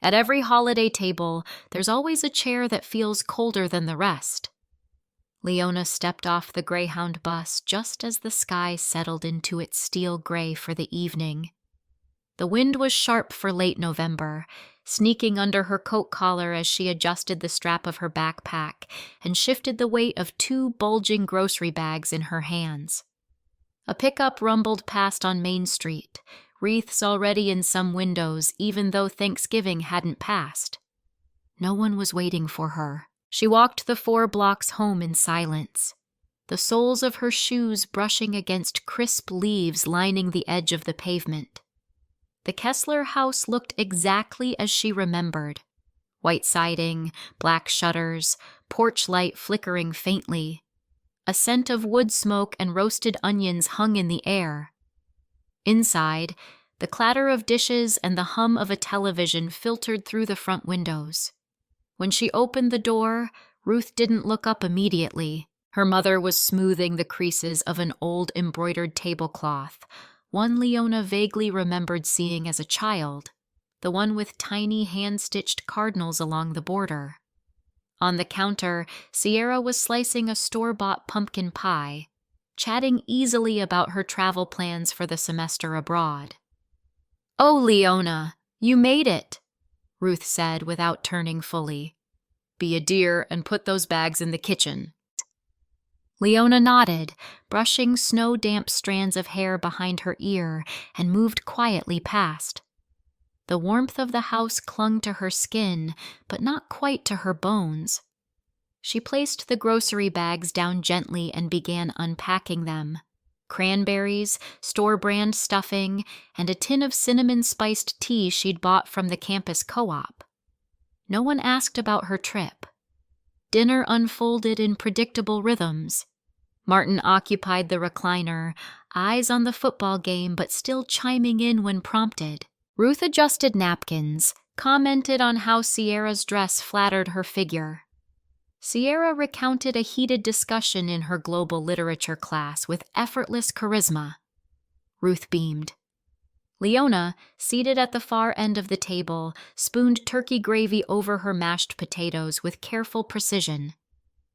At every holiday table, there's always a chair that feels colder than the rest. Leona stepped off the Greyhound bus just as the sky settled into its steel gray for the evening. The wind was sharp for late November, sneaking under her coat collar as she adjusted the strap of her backpack and shifted the weight of 2 bulging grocery bags in her hands. A pickup rumbled past on Main Street, wreaths already in some windows even though Thanksgiving hadn't passed. No one was waiting for her. She walked the 4 blocks home in silence, the soles of her shoes brushing against crisp leaves lining the edge of the pavement. The Kessler house looked exactly as she remembered. White siding, black shutters, porch light flickering faintly. A scent of wood smoke and roasted onions hung in the air. Inside, the clatter of dishes and the hum of a television filtered through the front windows. When she opened the door, Ruth didn't look up immediately. Her mother was smoothing the creases of an old embroidered tablecloth, one Leona vaguely remembered seeing as a child, the one with tiny hand-stitched cardinals along the border. On the counter, Sierra was slicing a store-bought pumpkin pie, chatting easily about her travel plans for the semester abroad. "Oh, Leona, you made it," Ruth said without turning fully. "Be a dear and put those bags in the kitchen." Leona nodded, brushing snow-damp strands of hair behind her ear, and moved quietly past. The warmth of the house clung to her skin, but not quite to her bones. She placed the grocery bags down gently and began unpacking them. Cranberries, store-brand stuffing, and a tin of cinnamon-spiced tea she'd bought from the campus co-op. No one asked about her trip. Dinner unfolded in predictable rhythms. Martin occupied the recliner, eyes on the football game but still chiming in when prompted. Ruth adjusted napkins, commented on how Sierra's dress flattered her figure. Sierra recounted a heated discussion in her global literature class with effortless charisma. Ruth beamed. Leona, seated at the far end of the table, spooned turkey gravy over her mashed potatoes with careful precision.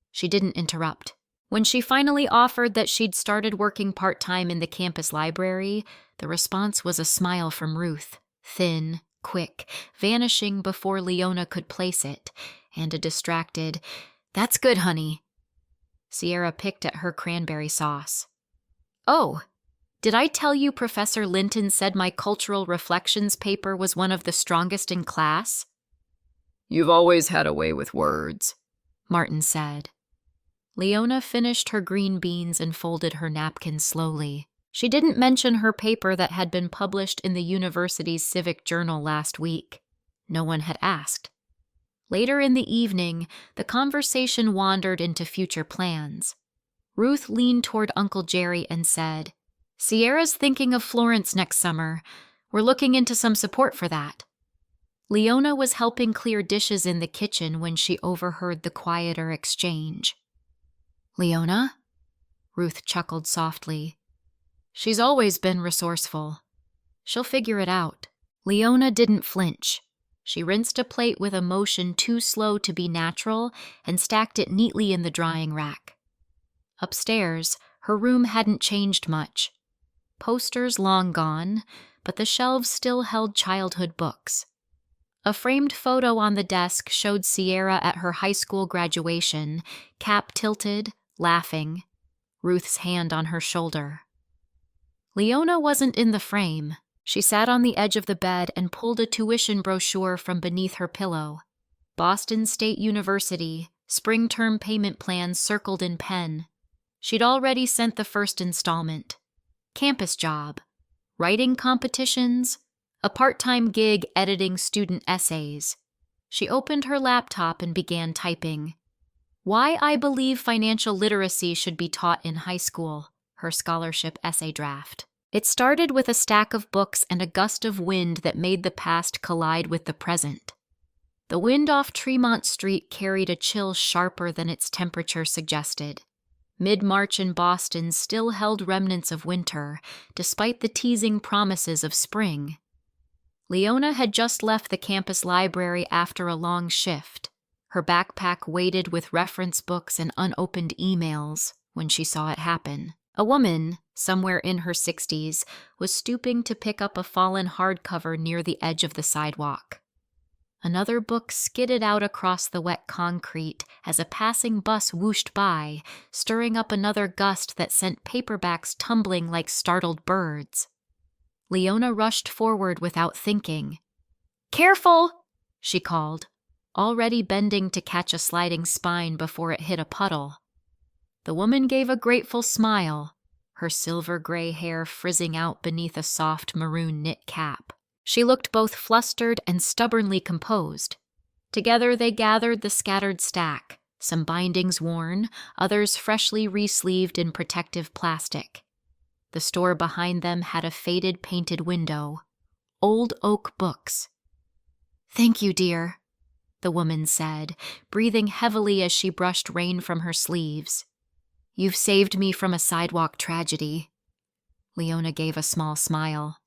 She didn't interrupt. When she finally offered that she'd started working part-time in the campus library, the response was a smile from Ruth, thin, quick, vanishing before Leona could place it, and a distracted, "That's good, honey." Sierra picked at her cranberry sauce. "Oh, did I tell you Professor Linton said my cultural reflections paper was one of the strongest in class?" "You've always had a way with words," Martin said. Leona finished her green beans and folded her napkin slowly. She didn't mention her paper that had been published in the university's civic journal last week. No one had asked. Later in the evening, the conversation wandered into future plans. Ruth leaned toward Uncle Jerry and said, "Sierra's thinking of Florence next summer. We're looking into some support for that." Leona was helping clear dishes in the kitchen when she overheard the quieter exchange. "Leona?" Ruth chuckled softly. "She's always been resourceful. She'll figure it out." Leona didn't flinch. She rinsed a plate with a motion too slow to be natural and stacked it neatly in the drying rack. Upstairs, her room hadn't changed much. Posters long gone, but the shelves still held childhood books. A framed photo on the desk showed Sierra at her high school graduation, cap tilted, laughing, Ruth's hand on her shoulder. Leona wasn't in the frame. She sat on the edge of the bed and pulled a tuition brochure from beneath her pillow. Boston State University, spring term payment plans circled in pen. She'd already sent the first installment. Campus job, writing competitions, a part-time gig editing student essays. She opened her laptop and began typing. "Why I Believe Financial Literacy Should Be Taught in High School," her scholarship essay draft. It started with a stack of books and a gust of wind that made the past collide with the present. The wind off Tremont Street carried a chill sharper than its temperature suggested. Mid-March in Boston still held remnants of winter, despite the teasing promises of spring. Leona had just left the campus library after a long shift, her backpack weighted with reference books and unopened emails, when she saw it happen. A woman, somewhere in her 60s, was stooping to pick up a fallen hardcover near the edge of the sidewalk. Another book skidded out across the wet concrete as a passing bus whooshed by, stirring up another gust that sent paperbacks tumbling like startled birds. Leona rushed forward without thinking. "Careful!" she called, already bending to catch a sliding spine before it hit a puddle. The woman gave a grateful smile, her silver gray hair frizzing out beneath a soft maroon knit cap. She looked both flustered and stubbornly composed. Together they gathered the scattered stack, some bindings worn, others freshly re-sleeved in protective plastic. The store behind them had a faded painted window. Old oak books. "Thank you, dear," the woman said, breathing heavily as she brushed rain from her sleeves. "You've saved me from a sidewalk tragedy." Leona gave a small smile.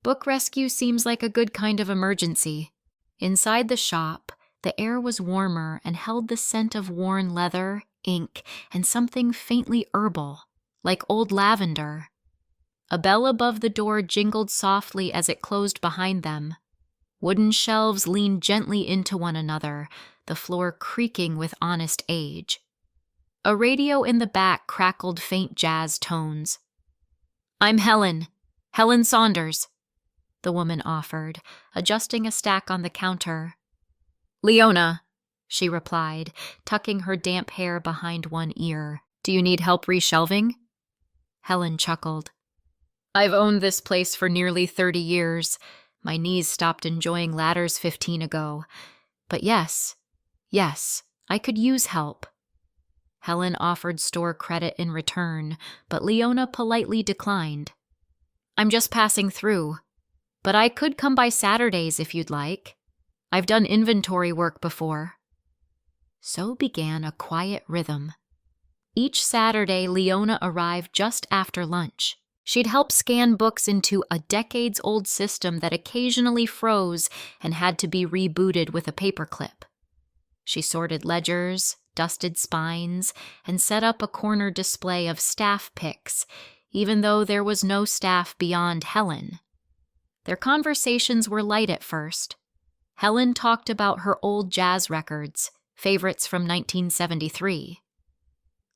Book rescue seems like a good kind of emergency. Inside the shop, the air was warmer and held the scent of worn leather, ink, and something faintly herbal, like old lavender. A bell above the door jingled softly as it closed behind them. Wooden shelves leaned gently into one another, the floor creaking with honest age. A radio in the back crackled faint jazz tones. "I'm Helen Saunders," the woman offered, adjusting a stack on the counter. "Leona," she replied, tucking her damp hair behind one ear. "Do you need help reshelving?" Helen chuckled. "I've owned this place for nearly 30 years. My knees stopped enjoying ladders 15 ago. But yes, I could use help." Helen offered store credit in return, but Leona politely declined. "I'm just passing through. But I could come by Saturdays if you'd like. I've done inventory work before." So began a quiet rhythm. Each Saturday, Leona arrived just after lunch. She'd help scan books into a decades-old system that occasionally froze and had to be rebooted with a paperclip. She sorted ledgers, dusted spines, and set up a corner display of staff pics, even though there was no staff beyond Helen. Their conversations were light at first. Helen talked about her old jazz records, favorites from 1973.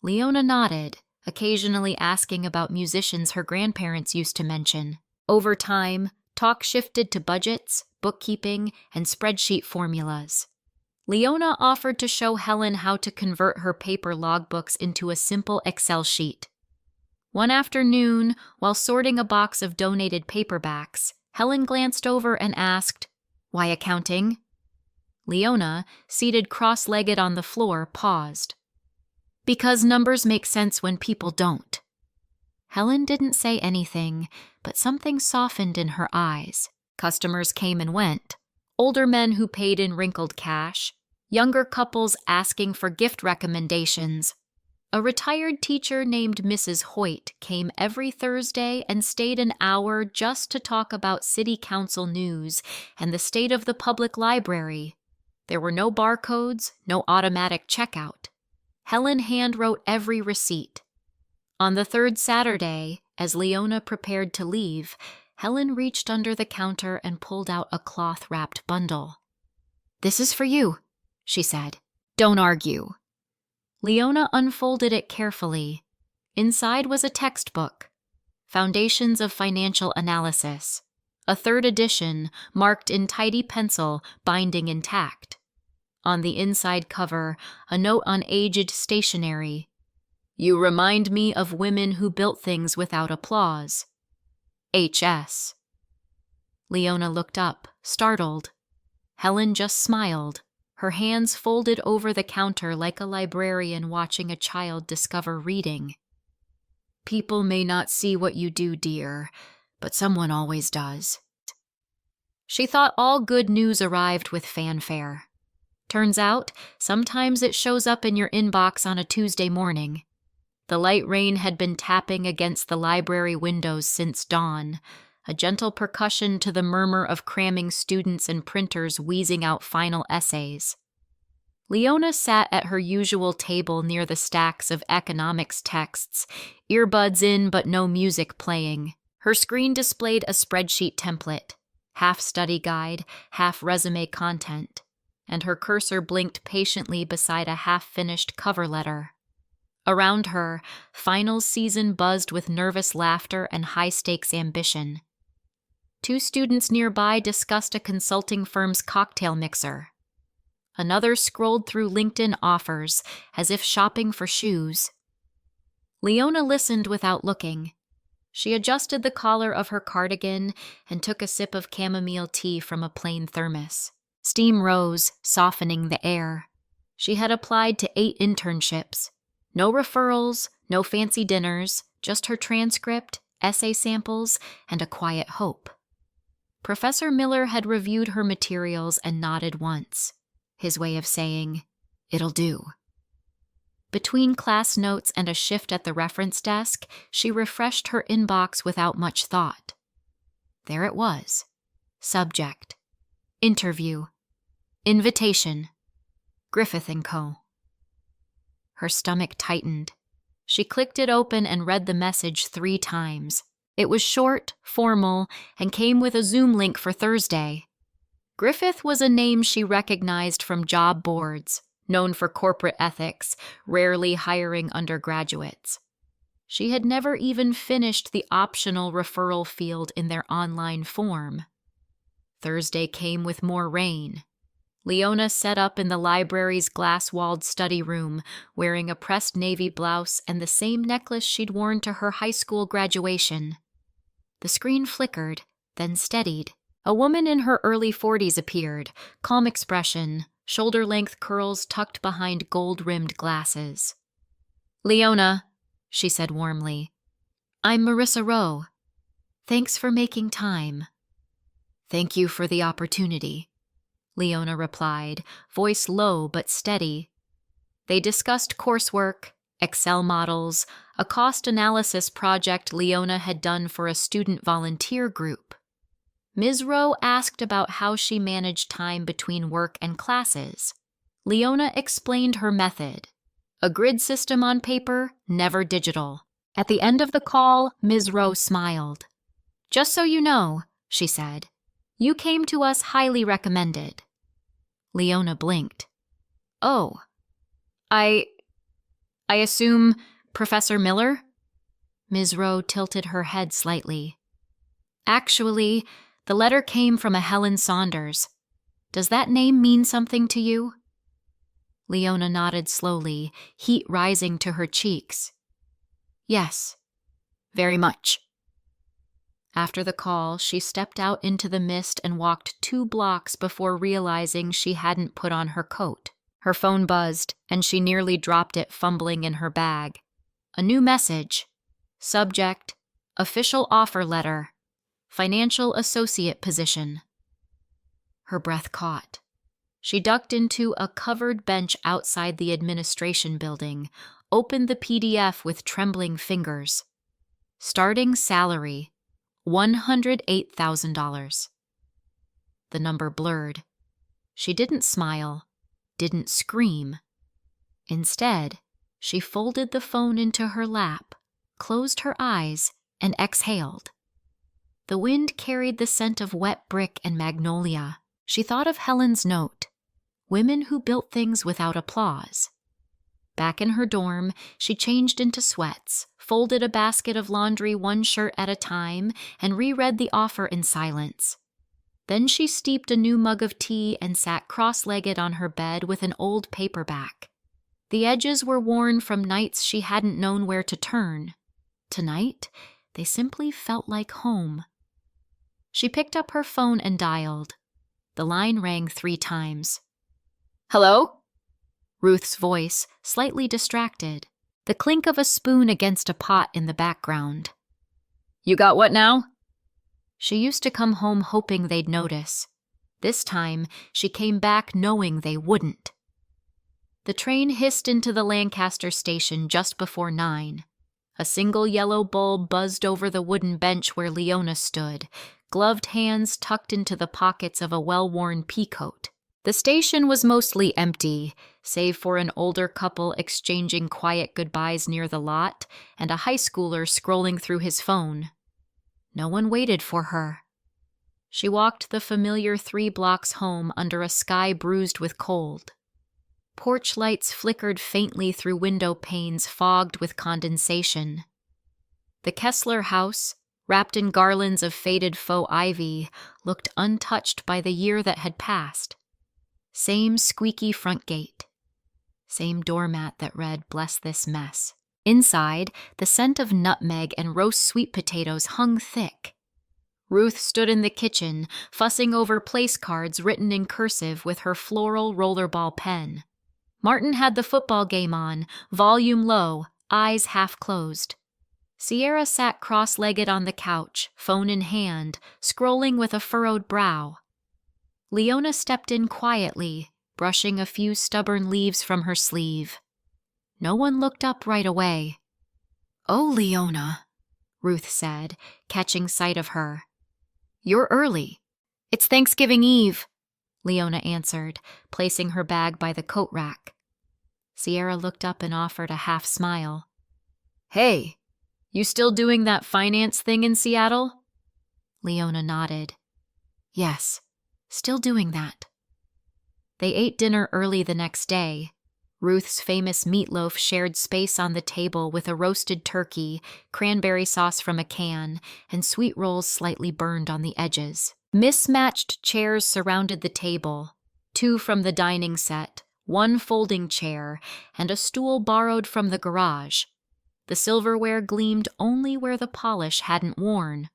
Leona nodded, occasionally asking about musicians her grandparents used to mention. Over time, talk shifted to budgets, bookkeeping, and spreadsheet formulas. Leona offered to show Helen how to convert her paper logbooks into a simple Excel sheet. One afternoon, while sorting a box of donated paperbacks, Helen glanced over and asked, "Why accounting?" Leona, seated cross-legged on the floor, paused. "Because numbers make sense when people don't." Helen didn't say anything, but something softened in her eyes. Customers came and went. Older men who paid in wrinkled cash, younger couples asking for gift recommendations. A retired teacher named Mrs. Hoyt came every Thursday and stayed an hour just to talk about city council news and the state of the public library. There were no barcodes, no automatic checkout. Helen handwrote every receipt. On the third Saturday, as Leona prepared to leave, Helen reached under the counter and pulled out a cloth-wrapped bundle. "This is for you," she said. "Don't argue." Leona unfolded it carefully. Inside was a textbook, Foundations of Financial Analysis, a third edition, marked in tidy pencil, binding intact. On the inside cover, a note on aged stationery. "You remind me of women who built things without applause. H.S." Leona looked up, startled. Helen just smiled, her hands folded over the counter like a librarian watching a child discover reading. "People may not see what you do, dear, but someone always does." She thought all good news arrived with fanfare. Turns out, sometimes it shows up in your inbox on a Tuesday morning. The light rain had been tapping against the library windows since dawn. a gentle percussion to the murmur of cramming students and printers wheezing out final essays. Leona sat at her usual table near the stacks of economics texts, earbuds in but no music playing. Her screen displayed a spreadsheet template, half study guide, half resume content, and her cursor blinked patiently beside a half-finished cover letter. Around her, finals season buzzed with nervous laughter and high-stakes ambition. 2 students nearby discussed a consulting firm's cocktail mixer. Another scrolled through LinkedIn offers, as if shopping for shoes. Leona listened without looking. She adjusted the collar of her cardigan and took a sip of chamomile tea from a plain thermos. Steam rose, softening the air. She had applied to 8 internships. No referrals, no fancy dinners, just her transcript, essay samples, and a quiet hope. Professor Miller had reviewed her materials and nodded once, his way of saying, "It'll do." Between class notes and a shift at the reference desk, she refreshed her inbox without much thought. There it was. Subject. Interview. Invitation. Griffith & Co. Her stomach tightened. She clicked it open and read the message 3 times. It was short, formal, and came with a Zoom link for Thursday. Griffith was a name she recognized from job boards, known for corporate ethics, rarely hiring undergraduates. She had never even finished the optional referral field in their online form. Thursday came with more rain. Leona sat up in the library's glass-walled study room, wearing a pressed navy blouse and the same necklace she'd worn to her high school graduation. The screen flickered, then steadied. A woman in her early 40s appeared, calm expression, shoulder-length curls tucked behind gold-rimmed glasses. "Leona," she said warmly, "I'm Marissa Rowe. Thanks for making time." "Thank you for the opportunity," Leona replied, voice low but steady. They discussed coursework, Excel models, a cost analysis project Leona had done for a student volunteer group. Ms. Rowe asked about how she managed time between work and classes. Leona explained her method. A grid system on paper, never digital. At the end of the call, Ms. Rowe smiled. "Just so you know," she said, "you came to us highly recommended." Leona blinked. "Oh, I assume Professor Miller?" Ms. Rowe tilted her head slightly. "Actually, the letter came from a Helen Saunders. Does that name mean something to you?" Leona nodded slowly, heat rising to her cheeks. "Yes, very much." After the call, she stepped out into the mist and walked 2 blocks before realizing she hadn't put on her coat. Her phone buzzed, and she nearly dropped it fumbling in her bag. A new message. Subject, official offer letter. Financial associate position. Her breath caught. She ducked into a covered bench outside the administration building, opened the PDF with trembling fingers. Starting salary, $108,000. The number blurred. She didn't smile, didn't scream. Instead, she folded the phone into her lap, closed her eyes, and exhaled. The wind carried the scent of wet brick and magnolia. She thought of Helen's note, women who built things without applause. Back in her dorm, she changed into sweats, folded a basket of laundry 1 shirt at a time, and reread the offer in silence. Then she steeped a new mug of tea and sat cross-legged on her bed with an old paperback. The edges were worn from nights she hadn't known where to turn. Tonight, they simply felt like home. She picked up her phone and dialed. The line rang 3 times. "Hello?" Ruth's voice, slightly distracted. The clink of a spoon against a pot in the background. "You got what now?" She used to come home hoping they'd notice. This time, she came back knowing they wouldn't. The train hissed into the Lancaster station just before 9. A single yellow bulb buzzed over the wooden bench where Leona stood, gloved hands tucked into the pockets of a well-worn peacoat. The station was mostly empty, save for an older couple exchanging quiet goodbyes near the lot and a high schooler scrolling through his phone. No one waited for her. She walked the familiar 3 blocks home under a sky bruised with cold. Porch lights flickered faintly through window panes fogged with condensation. The Kessler house, wrapped in garlands of faded faux ivy, looked untouched by the year that had passed. Same squeaky front gate. Same doormat that read, "Bless this mess." Inside, the scent of nutmeg and roast sweet potatoes hung thick. Ruth stood in the kitchen, fussing over place cards written in cursive with her floral rollerball pen. Martin had the football game on, volume low, eyes half closed. Sierra sat cross-legged on the couch, phone in hand, scrolling with a furrowed brow. Leona stepped in quietly, brushing a few stubborn leaves from her sleeve. No one looked up right away. "Oh, Leona," Ruth said, catching sight of her. "You're early." "It's Thanksgiving Eve," Leona answered, placing her bag by the coat rack. Sierra looked up and offered a half smile. "Hey, you still doing that finance thing in Seattle?" Leona nodded. "Yes, still doing that." They ate dinner early the next day. Ruth's famous meatloaf shared space on the table with a roasted turkey, cranberry sauce from a can, and sweet rolls slightly burned on the edges. Mismatched chairs surrounded the table, 2 from the dining set, 1 folding chair, and a stool borrowed from the garage. The silverware gleamed only where the polish hadn't worn.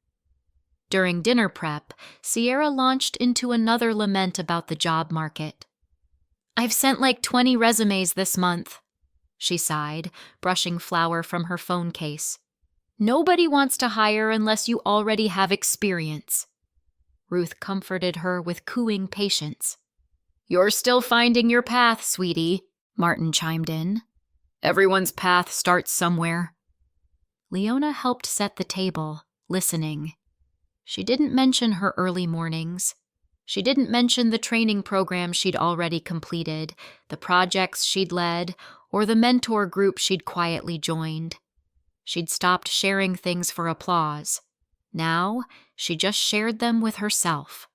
During dinner prep, Sierra launched into another lament about the job market. "I've sent like 20 resumes this month," she sighed, brushing flour from her phone case. "Nobody wants to hire unless you already have experience." Ruth comforted her with cooing patience. "You're still finding your path, sweetie," Martin chimed in. "Everyone's path starts somewhere." Leona helped set the table, listening. She didn't mention her early mornings. She didn't mention the training program she'd already completed, the projects she'd led, or the mentor group she'd quietly joined. She'd stopped sharing things for applause. Now, she just shared them with herself.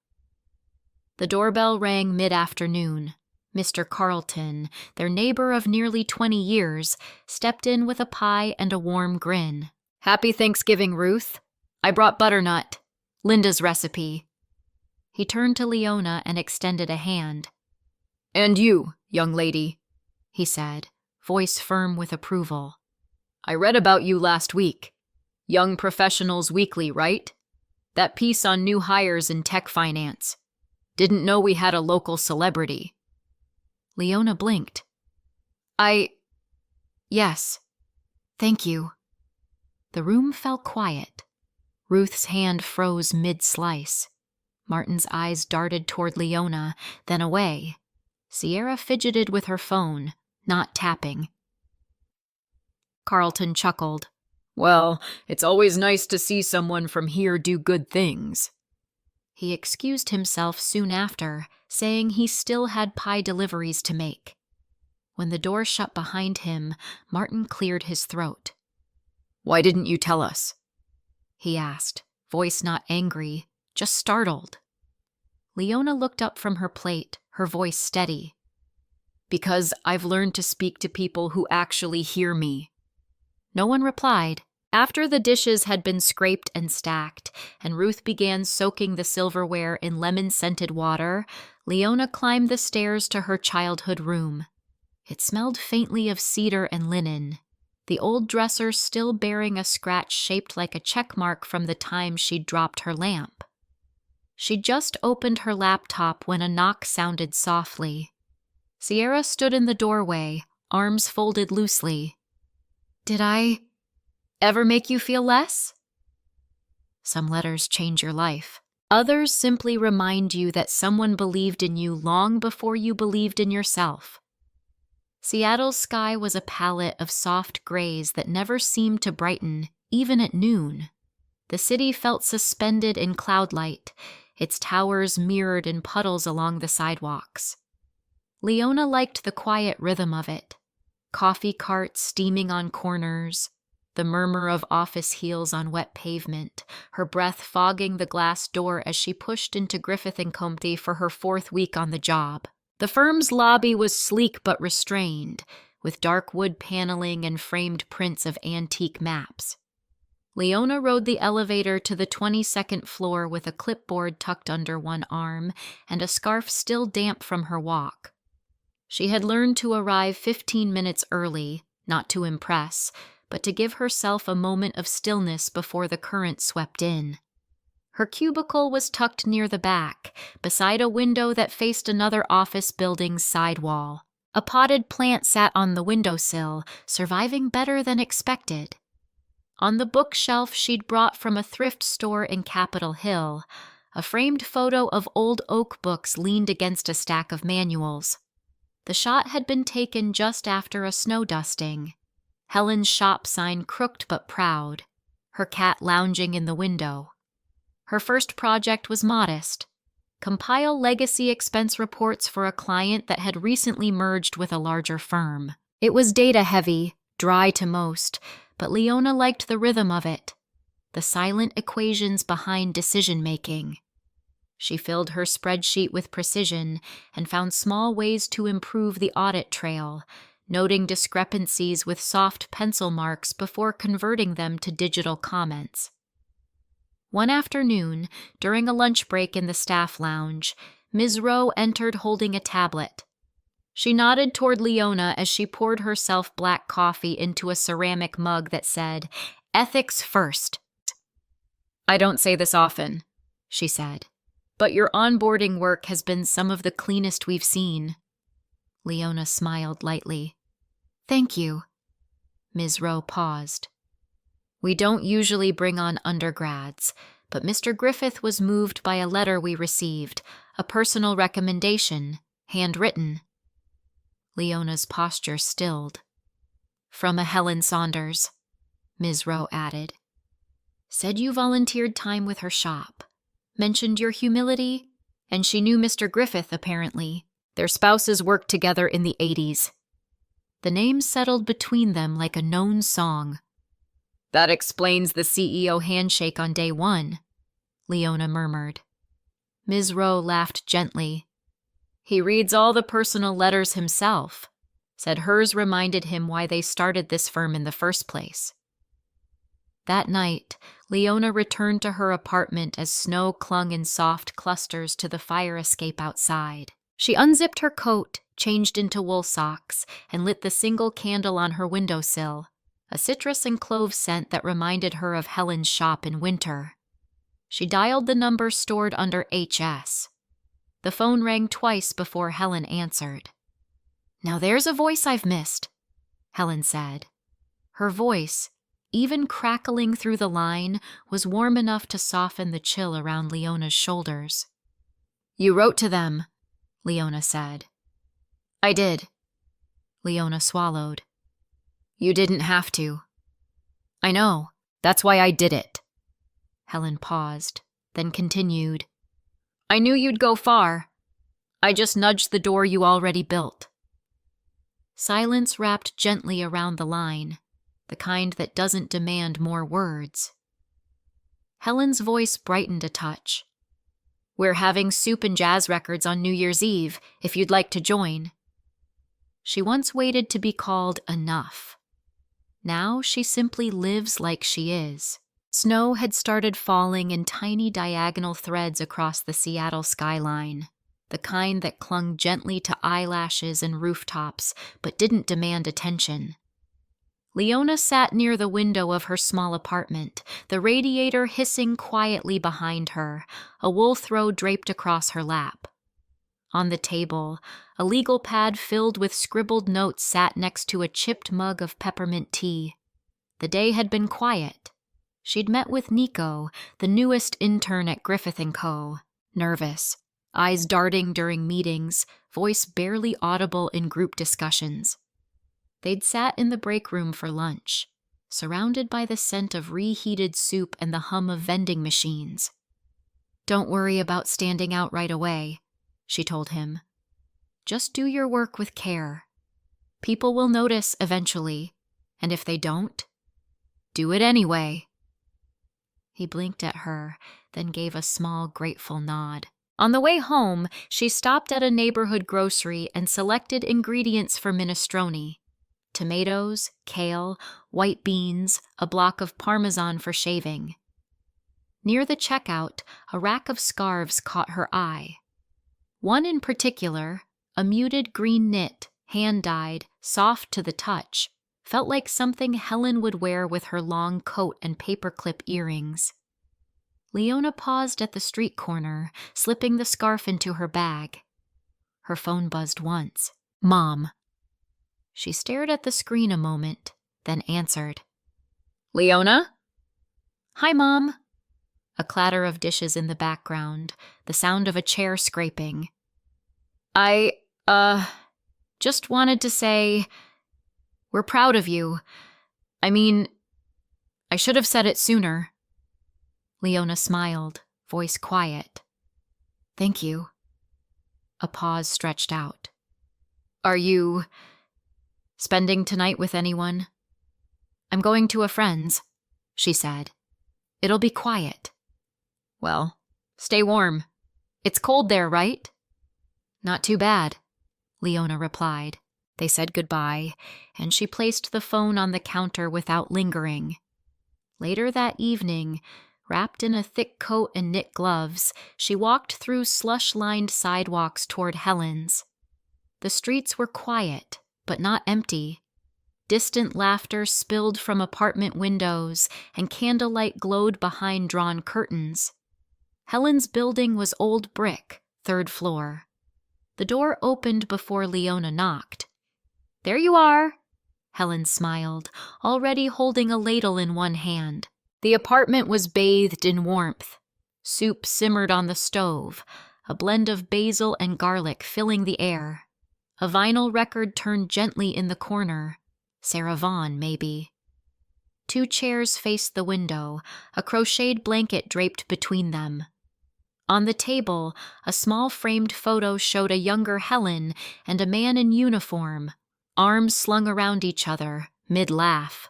The doorbell rang mid-afternoon. Mr. Carlton, their neighbor of nearly 20 years, stepped in with a pie and a warm grin. "Happy Thanksgiving, Ruth. I brought butternut. Linda's recipe." He turned to Leona and extended a hand. "And you, young lady," he said, voice firm with approval. "I read about you last week. Young Professionals Weekly, right? That piece on new hires in tech finance. Didn't know we had a local celebrity." Leona blinked. Yes. Thank you." The room fell quiet. Ruth's hand froze mid-slice. Martin's eyes darted toward Leona, then away. Sierra fidgeted with her phone, not tapping. Carlton chuckled. "Well, it's always nice to see someone from here do good things." He excused himself soon after, saying he still had pie deliveries to make. When the door shut behind him, Martin cleared his throat. "Why didn't you tell us?" he asked, voice not angry, just startled. Leona looked up from her plate, her voice steady. "Because I've learned to speak to people who actually hear me." No one replied. After the dishes had been scraped and stacked, and Ruth began soaking the silverware in lemon-scented water, Leona climbed the stairs to her childhood room. It smelled faintly of cedar and linen, the old dresser still bearing a scratch shaped like a check mark from the time she'd dropped her lamp. She'd just opened her laptop when a knock sounded softly. Sierra stood in the doorway, arms folded loosely. "Did I ever make you feel less?" Some letters change your life. Others simply remind you that someone believed in you long before you believed in yourself. Seattle's sky was a palette of soft grays that never seemed to brighten, even at noon. The city felt suspended in cloudlight, its towers mirrored in puddles along the sidewalks. Leona liked the quiet rhythm of it. Coffee carts steaming on corners, the murmur of office heels on wet pavement, her breath fogging the glass door as she pushed into Griffith & Company for her 4th week on the job. The firm's lobby was sleek but restrained, with dark wood paneling and framed prints of antique maps. Leona rode the elevator to the 22nd floor with a clipboard tucked under one arm and a scarf still damp from her walk. She had learned to arrive 15 minutes early, not to impress, but to give herself a moment of stillness before the current swept in. Her cubicle was tucked near the back, beside a window that faced another office building's side wall. A potted plant sat on the windowsill, surviving better than expected. On the bookshelf she'd brought from a thrift store in Capitol Hill, a framed photo of old oak books leaned against a stack of manuals. The shot had been taken just after a snow dusting. Helen's shop sign crooked but proud, her cat lounging in the window. Her first project was modest: compile legacy expense reports for a client that had recently merged with a larger firm. It was data-heavy, dry to most, but Leona liked the rhythm of it, the silent equations behind decision-making. She filled her spreadsheet with precision and found small ways to improve the audit trail, noting discrepancies with soft pencil marks before converting them to digital comments. One afternoon, during a lunch break in the staff lounge, Ms. Rowe entered holding a tablet. She nodded toward Leona as she poured herself black coffee into a ceramic mug that said, "Ethics first." "I don't say this often," she said, "but your onboarding work has been some of the cleanest we've seen." Leona smiled lightly. "Thank you." Ms. Rowe paused. "We don't usually bring on undergrads, but Mr. Griffith was moved by a letter we received, a personal recommendation, handwritten." Leona's posture stilled. "From a Helen Saunders," Ms. Rowe added. "Said you volunteered time with her shop. Mentioned your humility, and she knew Mr. Griffith, apparently. Their spouses worked together in the 80s. The name settled between them like a known song. "That explains the CEO handshake on day 1, Leona murmured. Ms. Rowe laughed gently. "He reads all the personal letters himself," said hers reminded him why they started this firm in the first place. That night, Leona returned to her apartment as snow clung in soft clusters to the fire escape outside. She unzipped her coat, changed into wool socks, and lit the single candle on her windowsill, a citrus and clove scent that reminded her of Helen's shop in winter. She dialed the number stored under HS. The phone rang twice before Helen answered. "Now there's a voice I've missed," Helen said. Her voice, even crackling through the line, was warm enough to soften the chill around Leona's shoulders. "You wrote to them," Leona said. "I did." Leona swallowed. "You didn't have to." "I know. That's why I did it." Helen paused, then continued. "I knew you'd go far. I just nudged the door you already built." Silence wrapped gently around the line, the kind that doesn't demand more words. Helen's voice brightened a touch. "We're having soup and jazz records on New Year's Eve, if you'd like to join." She once waited to be called enough. Now she simply lives like she is. Snow had started falling in tiny diagonal threads across the Seattle skyline, the kind that clung gently to eyelashes and rooftops but didn't demand attention. Leona sat near the window of her small apartment, the radiator hissing quietly behind her, a wool throw draped across her lap. On the table, a legal pad filled with scribbled notes sat next to a chipped mug of peppermint tea. The day had been quiet. She'd met with Nico, the newest intern at Griffith & Co., nervous, eyes darting during meetings, voice barely audible in group discussions. They'd sat in the break room for lunch, surrounded by the scent of reheated soup and the hum of vending machines. "Don't worry about standing out right away," she told him. "Just do your work with care. People will notice eventually, and if they don't, do it anyway." He blinked at her, then gave a small, grateful nod. On the way home, she stopped at a neighborhood grocery and selected ingredients for minestrone: tomatoes, kale, white beans, a block of Parmesan for shaving. Near the checkout, a rack of scarves caught her eye. One in particular, a muted green knit, hand-dyed, soft to the touch, felt like something Helen would wear with her long coat and paperclip earrings. Leona paused at the street corner, slipping the scarf into her bag. Her phone buzzed once. "Mom." She stared at the screen a moment, then answered. "Leona?" "Hi, Mom." A clatter of dishes in the background, the sound of a chair scraping. I just wanted to say, we're proud of you. I mean, I should have said it sooner." Leona smiled, voice quiet. "Thank you." A pause stretched out. "Are you spending tonight with anyone?" "I'm going to a friend's," she said. "It'll be quiet." "Well, stay warm. It's cold there, right?" "Not too bad," Leona replied. They said goodbye, and she placed the phone on the counter without lingering. Later that evening, wrapped in a thick coat and knit gloves, she walked through slush-lined sidewalks toward Helen's. The streets were quiet, but not empty. Distant laughter spilled from apartment windows, and candlelight glowed behind drawn curtains. Helen's building was old brick, 3rd floor. The door opened before Leona knocked. "There you are," Helen smiled, already holding a ladle in one hand. The apartment was bathed in warmth. Soup simmered on the stove, a blend of basil and garlic filling the air. A vinyl record turned gently in the corner. Sarah Vaughan, maybe. 2 chairs faced the window, a crocheted blanket draped between them. On the table, a small framed photo showed a younger Helen and a man in uniform, arms slung around each other, mid-laugh.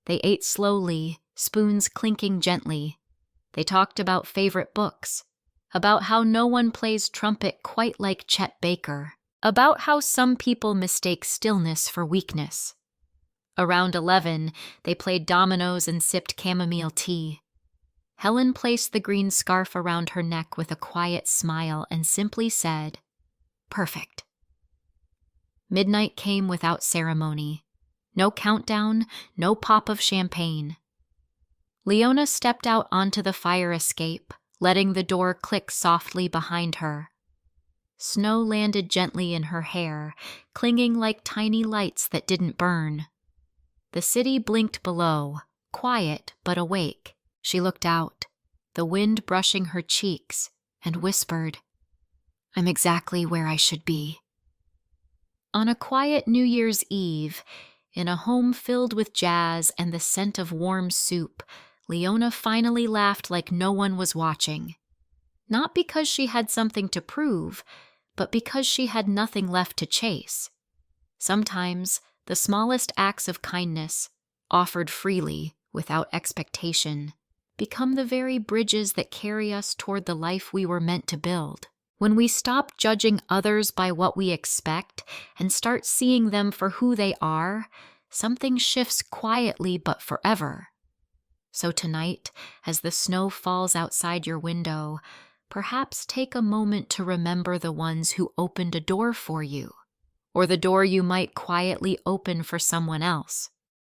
They ate slowly, spoons clinking gently. They talked about favorite books, about how no one plays trumpet quite like Chet Baker, about how some people mistake stillness for weakness. Around 11, they played dominoes and sipped chamomile tea. Helen placed the green scarf around her neck with a quiet smile and simply said, "Perfect." Midnight came without ceremony. No countdown, no pop of champagne. Leona stepped out onto the fire escape, letting the door click softly behind her. Snow landed gently in her hair, clinging like tiny lights that didn't burn. The city blinked below, quiet but awake. She looked out, the wind brushing her cheeks, and whispered, "I'm exactly where I should be." On a quiet New Year's Eve, in a home filled with jazz and the scent of warm soup, Leona finally laughed like no one was watching. Not because she had something to prove, but because she had nothing left to chase. Sometimes, the smallest acts of kindness, offered freely, without expectation, become the very bridges that carry us toward the life we were meant to build. When we stop judging others by what we expect and start seeing them for who they are, something shifts quietly but forever. So tonight, as the snow falls outside your window, perhaps take a moment to remember the ones who opened a door for you, or the door you might quietly open for someone else.